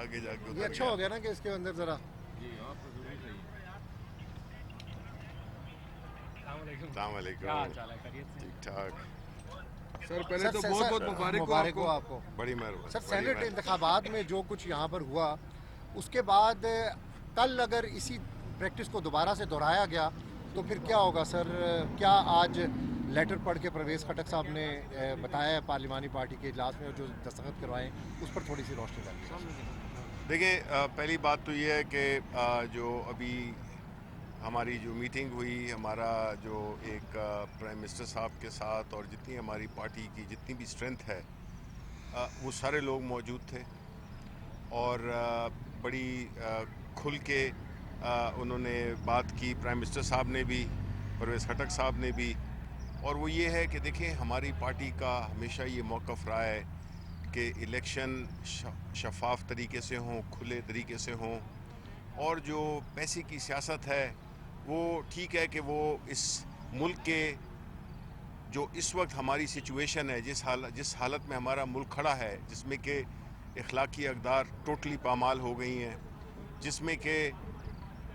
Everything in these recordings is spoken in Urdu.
آگے جا کے یہ اچھا ہو گیا نا کہ اس کے اندر ذرا السلام علیکم، ٹھیک ٹھاک، سر پہلے تو بہت بہت مبارک ہو آپ کو. بڑی مہربانی. سر سینٹ انتخابات میں جو کچھ یہاں پر ہوا اس کے بعد کل اگر اسی پریکٹس کو دوبارہ سے دہرایا گیا تو پھر کیا ہوگا سر؟ کیا آج لیٹر پڑھ کے پرویز خٹک صاحب نے بتایا ہے پارلیمانی پارٹی کے اجلاس میں جو دستخط کروائے اس پر تھوڑی سی روشنی ڈالیے. دیکھیں، پہلی بات تو یہ ہے کہ جو ابھی ہماری جو میٹنگ ہوئی، ہمارا جو ایک پرائم منسٹر صاحب کے ساتھ اور جتنی ہماری پارٹی کی جتنی بھی اسٹرینتھ ہے وہ سارے لوگ موجود تھے اور بڑی کھل کے انہوں نے بات کی، پرائم منسٹر صاحب نے بھی، پرویز خٹک صاحب نے بھی. اور وہ یہ ہے کہ دیکھیں ہماری پارٹی کا ہمیشہ یہ موقف رہا ہے کہ الیکشن شفاف طریقے سے ہوں، کھلے طریقے سے ہوں، اور جو پیسے کی سیاست ہے وہ ٹھیک ہے کہ وہ اس ملک کے جو اس وقت ہماری سچویشن ہے، جس حالت میں ہمارا ملک کھڑا ہے، جس میں کہ اخلاقی اقدار ٹوٹلی پامال ہو گئی ہیں، جس میں کہ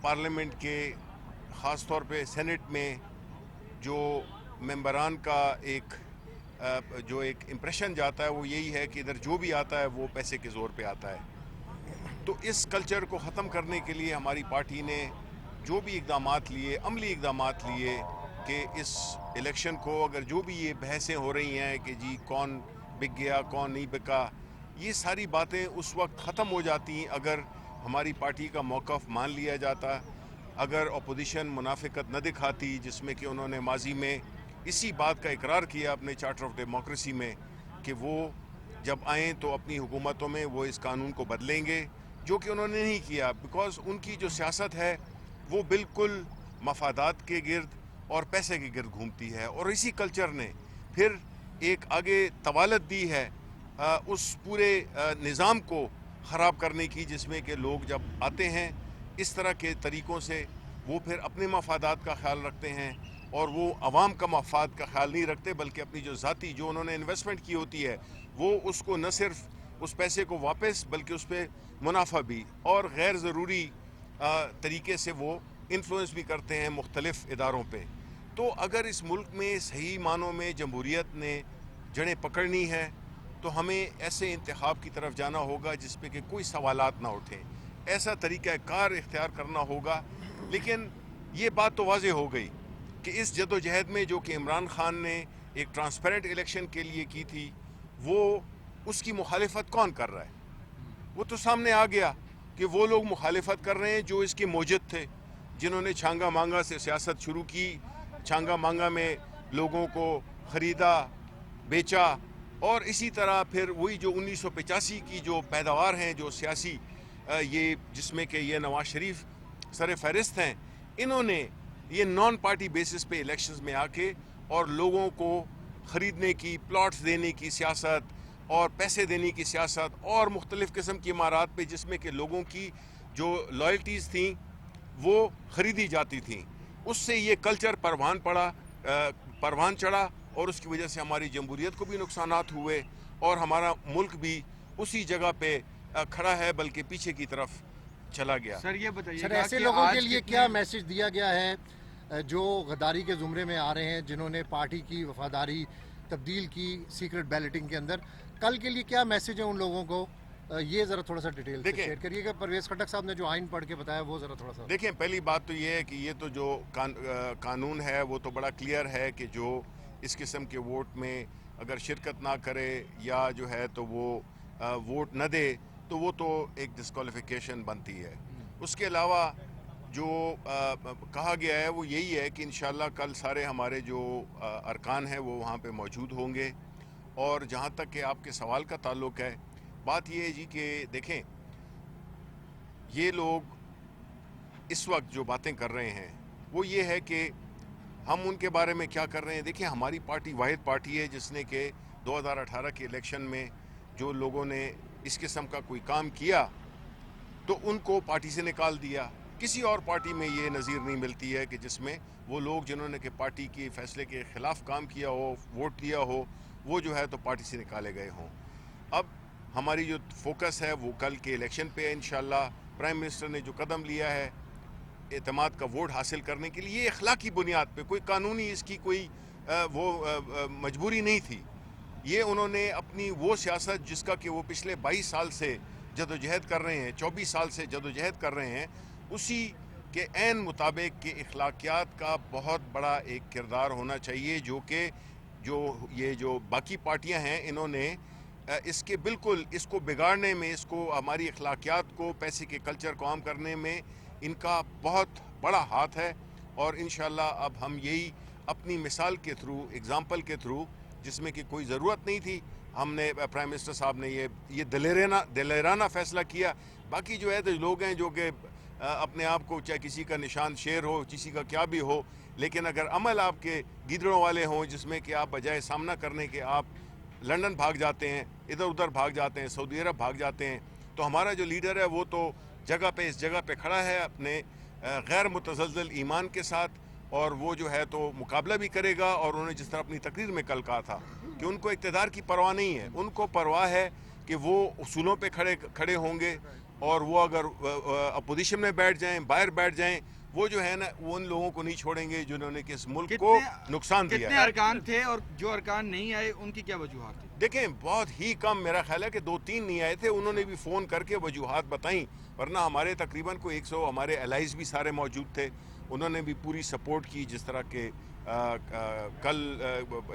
پارلیمنٹ کے خاص طور پہ سینٹ میں جو ممبران کا ایک امپریشن جاتا ہے وہ یہی ہے کہ ادھر جو بھی آتا ہے وہ پیسے کے زور پہ آتا ہے. تو اس کلچر کو ختم کرنے کے لیے ہماری پارٹی نے جو بھی اقدامات لیے، عملی اقدامات لیے کہ اس الیکشن کو اگر جو بھی یہ بحثیں ہو رہی ہیں کہ جی کون بک گیا کون نہیں بکا، یہ ساری باتیں اس وقت ختم ہو جاتی ہیں اگر ہماری پارٹی کا موقف مان لیا جاتا، اگر اپوزیشن منافقت نہ دکھاتی، جس میں کہ انہوں نے ماضی میں اسی بات کا اقرار کیا اپنے چارٹر آف ڈیموکریسی میں کہ وہ جب آئیں تو اپنی حکومتوں میں وہ اس قانون کو بدلیں گے، جو کہ انہوں نے نہیں کیا، بیکاز ان کی جو سیاست ہے وہ بالکل مفادات کے گرد اور پیسے کے گرد گھومتی ہے. اور اسی کلچر نے پھر ایک آگے طوالت دی ہے اس پورے نظام کو خراب کرنے کی، جس میں کہ لوگ جب آتے ہیں اس طرح کے طریقوں سے وہ پھر اپنے مفادات کا خیال رکھتے ہیں اور وہ عوام کا مفاد کا خیال نہیں رکھتے، بلکہ اپنی جو ذاتی جو انہوں نے انویسٹمنٹ کی ہوتی ہے وہ اس کو نہ صرف اس پیسے کو واپس بلکہ اس پہ منافع بھی اور غیر ضروری طریقے سے وہ انفلوئنس بھی کرتے ہیں مختلف اداروں پہ. تو اگر اس ملک میں صحیح معنوں میں جمہوریت نے جڑیں پکڑنی ہے تو ہمیں ایسے انتخاب کی طرف جانا ہوگا جس پہ کہ کوئی سوالات نہ اٹھیں، ایسا طریقہ کار اختیار کرنا ہوگا. لیکن یہ بات تو واضح ہو گئی کہ اس جد و جہد میں جو کہ عمران خان نے ایک ٹرانسپیرنٹ الیکشن کے لیے کی تھی، وہ اس کی مخالفت کون کر رہا ہے؟ وہ تو سامنے آ گیا کہ وہ لوگ مخالفت کر رہے ہیں جو اس کے موجد تھے، جنہوں نے چھانگا مانگا سے سیاست شروع کی، چھانگا مانگا میں لوگوں کو خریدا بیچا، اور اسی طرح پھر وہی جو 1985 کی جو پیداوار ہیں جو سیاسی یہ جس میں کہ یہ نواز شریف سر فہرست ہیں، انہوں نے یہ نان پارٹی بیسس پہ الیکشنز میں آ کے اور لوگوں کو خریدنے کی، پلاٹس دینے کی سیاست اور پیسے دینے کی سیاست اور مختلف قسم کی عمارات پہ جس میں کہ لوگوں کی جو لائلٹیز تھیں وہ خریدی جاتی تھیں، اس سے یہ کلچر پروان چڑھا اور اس کی وجہ سے ہماری جمہوریت کو بھی نقصانات ہوئے اور ہمارا ملک بھی اسی جگہ پہ کھڑا ہے بلکہ پیچھے کی طرف چلا گیا. سر یہ بتائیے سر ایسے لوگوں کے لیے کیا میسج دیا گیا ہے جو غداری کے زمرے میں آ رہے ہیں، جنہوں نے پارٹی کی وفاداری تبدیل کی سیکرٹ بیلٹنگ کے اندر؟ کل کے لیے کیا میسج ہے ان لوگوں کو؟ یہ ذرا تھوڑا سا ڈیٹیل سے شیئر کریے گا. پرویز خٹک صاحب نے جو آئین پڑھ کے بتایا وہ ذرا تھوڑا سا دیکھیں. پہلی بات تو یہ ہے کہ یہ تو جو قانون ہے وہ تو بڑا کلیئر ہے کہ جو اس قسم کے ووٹ میں اگر شرکت نہ کرے یا جو ہے تو وہ ووٹ نہ دے تو وہ تو ایک ڈسکوالیفیکیشن بنتی ہے. اس کے علاوہ جو کہا گیا ہے وہ یہی ہے کہ انشاءاللہ کل سارے ہمارے جو ارکان ہیں وہ وہاں پہ موجود ہوں گے. اور جہاں تک کہ آپ کے سوال کا تعلق ہے، بات یہ ہے جی کہ دیکھیں یہ لوگ اس وقت جو باتیں کر رہے ہیں وہ یہ ہے کہ ہم ان کے بارے میں کیا کر رہے ہیں. دیکھیں ہماری پارٹی واحد پارٹی ہے جس نے کہ 2018 کے الیکشن میں جو لوگوں نے اس قسم کا کوئی کام کیا تو ان کو پارٹی سے نکال دیا. کسی اور پارٹی میں یہ نظیر نہیں ملتی ہے کہ جس میں وہ لوگ جنہوں نے کہ پارٹی کے فیصلے کے خلاف کام کیا ہو، ووٹ دیا ہو، وہ جو ہے تو پارٹی سے نکالے گئے ہوں. اب ہماری جو فوکس ہے وہ کل کے الیکشن پہ ہے انشاءاللہ. پرائم منسٹر نے جو قدم لیا ہے اعتماد کا ووٹ حاصل کرنے کے لیے، یہ اخلاقی بنیاد پہ، کوئی قانونی اس کی کوئی مجبوری نہیں تھی. یہ انہوں نے اپنی وہ سیاست جس کا کہ وہ پچھلے 22 سال سے جدوجہد کر رہے ہیں، 24 سال سے جدوجہد کر رہے ہیں، اسی کے عین مطابق کہ اخلاقیات کا بہت بڑا ایک کردار ہونا چاہیے، جو کہ جو باقی پارٹیاں ہیں انہوں نے اس کے بالکل اس کو بگاڑنے میں، اس کو ہماری اخلاقیات کو، پیسے کے کلچر کو عام کرنے میں ان کا بہت بڑا ہاتھ ہے. اور انشاءاللہ اب ہم یہی اپنی مثال کے تھرو، اگزامپل کے تھرو، جس میں کہ کوئی ضرورت نہیں تھی، ہم نے پرائم منسٹر صاحب نے یہ دلیرانہ فیصلہ کیا. باقی جو ہے تو لوگ ہیں جو کہ اپنے آپ کو، چاہے کسی کا نشان شیر ہو، کسی کا کیا بھی ہو، لیکن اگر عمل آپ کے گیدڑوں والے ہوں جس میں کہ آپ بجائے سامنا کرنے کے آپ لندن بھاگ جاتے ہیں، ادھر ادھر بھاگ جاتے ہیں، سعودی عرب بھاگ جاتے ہیں، تو ہمارا جو لیڈر ہے وہ تو اس جگہ پہ کھڑا ہے اپنے غیر متزلزل ایمان کے ساتھ، اور وہ جو ہے تو مقابلہ بھی کرے گا. اور انہوں نے جس طرح اپنی تقریر میں کل کہا تھا کہ ان کو اقتدار کی پرواہ نہیں ہے، ان کو پرواہ ہے کہ وہ اصولوں پہ کھڑے ہوں گے، اور وہ اگر اپوزیشن میں بیٹھ جائیں، باہر بیٹھ جائیں، وہ جو ہے نا وہ ان لوگوں کو نہیں چھوڑیں گے جنہوں نے کہ اس ملک کو نقصان دیا کتنے ہے. ارکان تھے اور جو ارکان نہیں آئے ان کی کیا وجوہات تھی؟ دیکھیں بہت ہی کم، میرا خیال ہے کہ 2-3 نہیں آئے تھے، انہوں نے بھی فون کر کے وجوہات بتائیں، ورنہ ہمارے تقریباً کوئی 100 ہمارے الائز بھی سارے موجود تھے، انہوں نے بھی پوری سپورٹ کی. جس طرح کہ کل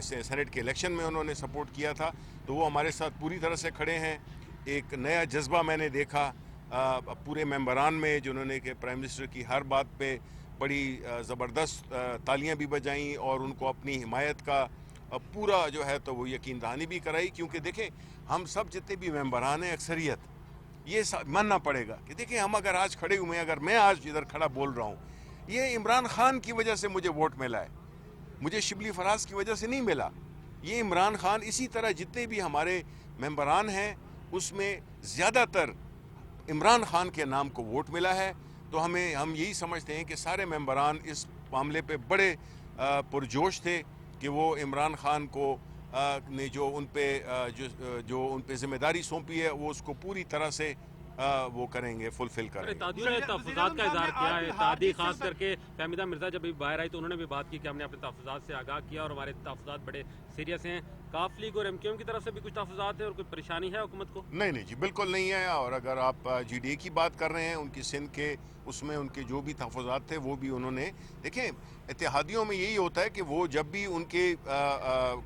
سینٹ کے الیکشن میں انہوں نے سپورٹ کیا تھا، تو وہ ہمارے ساتھ پوری طرح سے کھڑے ہیں. ایک نیا جذبہ میں نے دیکھا پورے ممبران میں، جنہوں نے کہ پرائم منسٹر کی ہر بات پہ بڑی زبردست تالیاں بھی بجائیں اور ان کو اپنی حمایت کا پورا جو ہے تو وہ یقین دہانی بھی کرائی. کیونکہ دیکھیں ہم سب جتنے بھی ممبران ہیں، اکثریت یہ ماننا پڑے گا کہ دیکھیں ہم اگر آج کھڑے ہوئے ہیں، اگر میں آج ادھر کھڑا بول رہا ہوں، یہ عمران خان کی وجہ سے مجھے ووٹ ملا ہے، مجھے شبلی فراز کی وجہ سے نہیں ملا. یہ عمران خان، اسی طرح جتنے بھی ہمارے ممبران ہیں اس میں زیادہ تر عمران خان کے نام کو ووٹ ملا ہے. تو ہم یہی سمجھتے ہیں کہ سارے ممبران اس معاملے پہ بڑے پرجوش تھے کہ وہ عمران خان کو نے جو ان پہ ذمہ داری سونپی ہے وہ اس کو پوری طرح سے وہ کریں گے، فلفل کریں گے. اتحادیوں نے تحفظات کا اظہار کیا ہے. اتحادی خاص کر کے فہمیدہ مرزا جب باہر آئی تو انہوں نے بھی بات کی کہ ہم نے اپنے تحفظات سے آگاہ کیا اور ہمارے تحفظات بڑے سیریس ہیں. کاف لیگ اور MQM کی طرف سے بھی کچھ تحفظات ہیں اور کوئی پریشانی ہے حکومت کو؟ نہیں جی، بالکل نہیں ہے. اور اگر آپ GDA کی بات کر رہے ہیں، ان کی سندھ کے اس میں ان کے جو بھی تحفظات تھے وہ بھی انہوں نے، دیکھیں اتحادیوں میں یہی ہوتا ہے کہ وہ جب بھی ان کے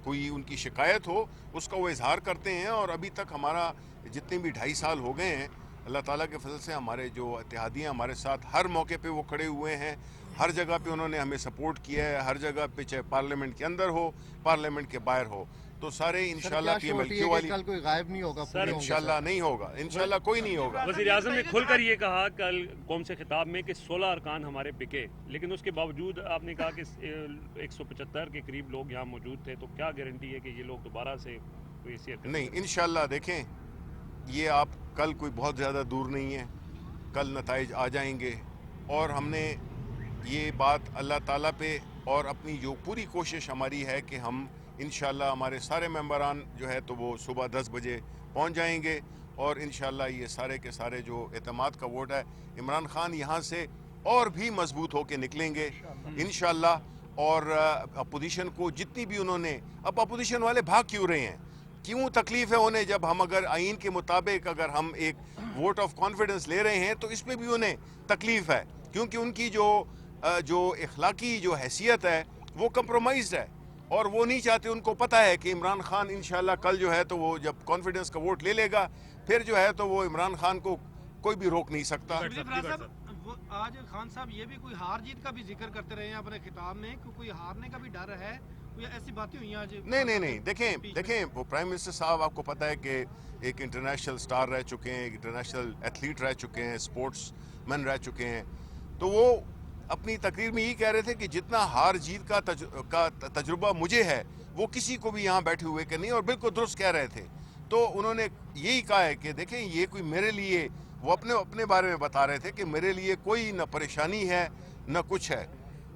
کوئی ان کی شکایت ہو اس کا وہ اظہار کرتے ہیں. اور ابھی تک ہمارا جتنے بھی 2.5 سال ہو گئے ہیں، اللہ تعالیٰ کے فضل سے ہمارے جو اتحادی ہیں ہمارے ساتھ ہر موقع پہ وہ کھڑے ہوئے ہیں، ہر جگہ پہ انہوں نے ہمیں سپورٹ کیا ہے، ہر جگہ پہ، چاہے پارلیمنٹ کے اندر ہو، پارلیمنٹ کے باہر ہو. تو سارے انشاءاللہ پی ایم ایل کیو والی کل کوئی غائب نہیں ہوگا؟ انشاءاللہ نہیں ہوگا، انشاءاللہ کوئی نہیں ہوگا. وزیر اعظم نے کھل کر یہ کہا کل قوم سے خطاب میں کہ 16 ارکان ہمارے بکے، لیکن اس کے باوجود آپ نے کہا کہ 175 کے قریب لوگ یہاں موجود تھے. تو کیا گارنٹی ہے کہ یہ لوگ دوبارہ سے کوئی ایسی حرکت نہیں؟ انشاءاللہ دیکھیں یہ آپ کل کوئی بہت زیادہ دور نہیں ہے، کل نتائج آ جائیں گے. اور ہم نے یہ بات اللہ تعالیٰ پہ اور اپنی جو پوری کوشش ہماری ہے کہ ہم انشاءاللہ ہمارے سارے ممبران جو ہے تو وہ صبح 10 بجے پہنچ جائیں گے. اور انشاءاللہ یہ سارے کے سارے جو اعتماد کا ووٹ ہے، عمران خان یہاں سے اور بھی مضبوط ہو کے نکلیں گے انشاءاللہ. اور اپوزیشن کو جتنی بھی انہوں نے، اب اپوزیشن والے بھاگ کیوں رہے ہیں؟ کیوں تکلیف ہے انہیں؟ جب ہم اگر آئین کے مطابق اگر ہم ایک ووٹ آف کانفیڈنس لے رہے ہیں تو اس پہ بھی انہیں تکلیف ہے، کیونکہ ان کی جو اخلاقی جو حیثیت ہے وہ کمپرومائزڈ ہے. اور وہ نہیں چاہتے، ان کو پتہ ہے کہ عمران خان انشاءاللہ کل جو ہے تو وہ جب کانفیڈنس کا ووٹ لے لے گا پھر جو ہے تو وہ عمران خان کو کوئی بھی روک نہیں سکتا. آج خان صاحب یہ بھی کوئی ہار جیت کا بھی ذکر کرتے رہے ہیں اپنے خطاب میں کہ کوئی ہارنے کا بھی ڈر ہے، کوئی ایسی باتیں ہوئی ہیں آج؟ نہیں، دیکھیں وہ پرائم منسٹر صاحب آپ کو پتہ ہے کہ ایک انٹرنیشنل سٹار رہ چکے ہیں، ایک انٹرنیشنل ایتھلیٹ رہ چکے ہیں، اسپورٹس مین رہ چکے ہیں. تو وہ اپنی تقریر میں یہی کہہ رہے تھے کہ جتنا ہار جیت کا تجربہ مجھے ہے وہ کسی کو بھی یہاں بیٹھے ہوئے کہ نہیں، اور بالکل درست کہہ رہے تھے. تو انہوں نے یہی کہا ہے کہ دیکھیں یہ کوئی میرے لیے، وہ اپنے بارے میں بتا رہے تھے کہ میرے لیے کوئی نہ پریشانی ہے نہ کچھ ہے.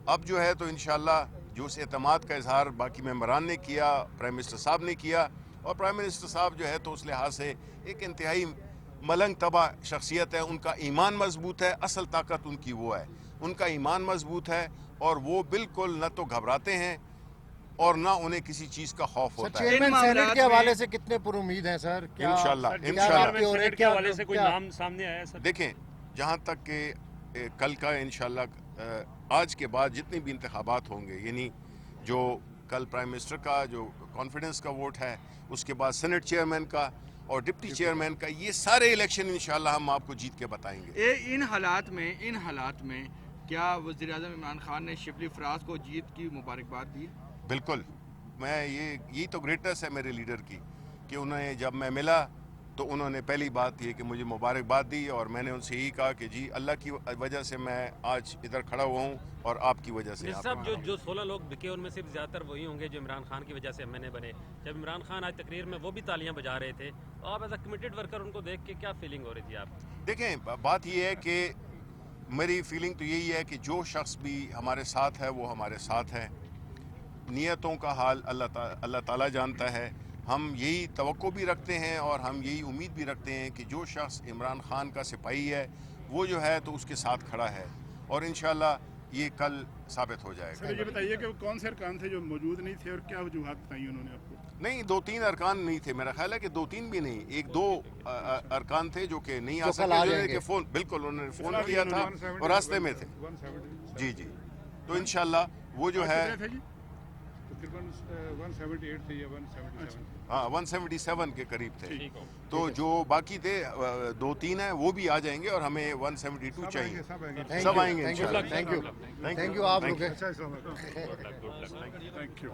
اب جو ہے تو انشاءاللہ جو اس اعتماد کا اظہار باقی ممبران نے کیا، پرائم منسٹر صاحب نے کیا، اور پرائم منسٹر صاحب جو ہے تو اس لحاظ سے ایک انتہائی ملنگ طبع شخصیت ہے. ان کا ایمان مضبوط ہے, اصل طاقت ان کی وہ ہے, ان کا ایمان مضبوط ہے اور وہ بالکل نہ تو گھبراتے ہیں اور نہ انہیں کسی چیز کا خوف سر ہوتا ہے. چیئرمین معاملات سینٹ کے میں- حوالے سے کتنے پر امید ہیں سر؟ کیا انشاءاللہ کیا انشاءاللہ آپ کی اور سینٹ کے کیا- حوالے سے کوئی کیا- نام سامنے آیا ہے سر؟ دیکھیں, جہاں تک کہ کل کا انشاءاللہ آج کے بعد جتنے بھی انتخابات ہوں گے, یعنی جو کل پرائم منسٹر کا جو کانفیڈنس کا ووٹ ہے, اس کے بعد سینٹ چیئرمین کا اور ڈپٹی چیئرمین کا, یہ سارے الیکشن انشاءاللہ ہم آپ کو جیت کے بتائیں گے. ان حالات میں کیا وزیر اعظم عمران خان نے شبلی فراز کو جیت کی مبارکباد دی؟ بالکل, میں یہی تو گریٹنس ہے میرے لیڈر کی کہ انہیں جب میں ملا تو انہوں نے پہلی بات یہ کہ مجھے مبارکباد دی, اور میں نے ان سے یہی کہا کہ جی اللہ کی وجہ سے میں آج ادھر کھڑا ہوا ہوں اور آپ کی وجہ سے. مرزا صاحب جو 16 لوگ بکے ان میں سے بھی زیادہ تر وہی ہوں گے جو عمران خان کی وجہ سے ایم این اے بنے. جب عمران خان آج تقریر میں وہ بھی تالیاں بجا رہے تھے, آپ ایز اے کمیٹڈ ورکر ان کو دیکھ کے کیا فیلنگ ہو رہی تھی آپ؟ دیکھیں, بات یہ ہے کہ میری فیلنگ تو یہی ہے کہ جو شخص بھی ہمارے ساتھ ہے وہ ہمارے ساتھ ہے. نیتوں کا حال اللہ تعالیٰ جانتا ہے. ہم یہی توقع بھی رکھتے ہیں اور ہم یہی امید بھی رکھتے ہیں کہ جو شخص عمران خان کا سپاہی ہے وہ جو ہے تو اس کے ساتھ کھڑا ہے, اور انشاءاللہ یہ کل ثابت ہو جائے گا. سر یہ بتائیے کہ وہ کون سے ارکان تھے جو موجود نہیں تھے اور کیا وجوہات بتائی انہوں نے آپ کو؟ نہیں, 2-3 ارکان نہیں تھے, میرا خیال ہے کہ 2-3 بھی نہیں, 1-2 ارکان تھے جو کہ نہیں آ کل آ سکے, جائیں گے. کہ فون بالکل انہوں نے فون کیا تھا اور راستے میں تھے. جی جی, تو انشاءاللہ وہ جو ہے تھے جی تقریباً 178 تھے یا 177 ہاں 177 کے قریب تھے. تو جو باقی تھے 2-3 ہیں وہ بھی آ جائیں گے اور ہمیں 172 چاہیے. سب آئیں گے انشاءاللہ. تھینک یو آپ لوگ. اچھا السلام علیکم. Thank you.